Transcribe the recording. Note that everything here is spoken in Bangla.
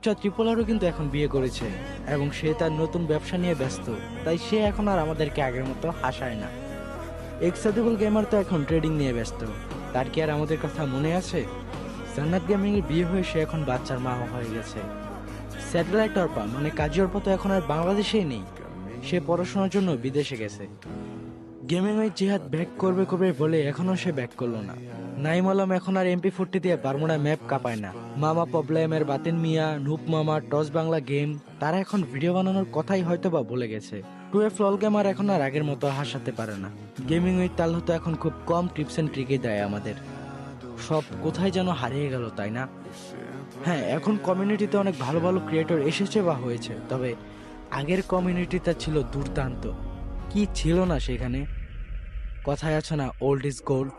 রূপচা ত্রিপোলারও কিন্তু এখন বিয়ে করেছে এবং সে তার নতুন ব্যবসা নিয়ে ব্যস্ত, তাই সে এখন আর আমাদেরকে আগের মতো হাসায় না। এক্সাদিবল গেমার তো এখন ট্রেডিং নিয়ে ব্যস্ত, তার কি আর আমাদের কথা মনে আছে? জান্নাত গেমিং এর বিয়ে হয়ে সে এখন বাচ্চার মা হয়ে গেছে। স্যাটেলাইট অর্পা মানে কাজী অর্পা তো এখন আর বাংলাদেশেই নেই, সে পড়াশোনার জন্য বিদেশে গেছে। গেমিং ওই জিহাদ ব্যাক করবে করবে বলে এখনো সে ব্যাক করলো না। নাইম আলম এখন আর MP40 দিয়ে বারমুডা ম্যাপ কাঁপায় না। মামা প্রবলেমের বাতিন মিয়া, নুপ মামা, টস বাংলা গেম, তারা এখন ভিডিও বানানোর কথাই হয়তো বা ভুলে গেছে। 12 লল গেমার এখন আর আগের মতো হাসাতে পারে না। গেমিং ওই তাল হতো এখন খুব কম টিপস এন্ড ট্রিকই দেয় আমাদের। সব কোথায় যেন হারিয়ে গেল, তাই না? হ্যাঁ, এখন কমিউনিটিতে অনেক ভালো ভালো ক্রিয়েটর এসেছে বা হয়েছে, তবে আগের কমিউনিটিটা ছিল দুর্দান্ত। কি ছিল না সেখানে? কথায় আছে না, ওল্ড ইজ গোল্ড।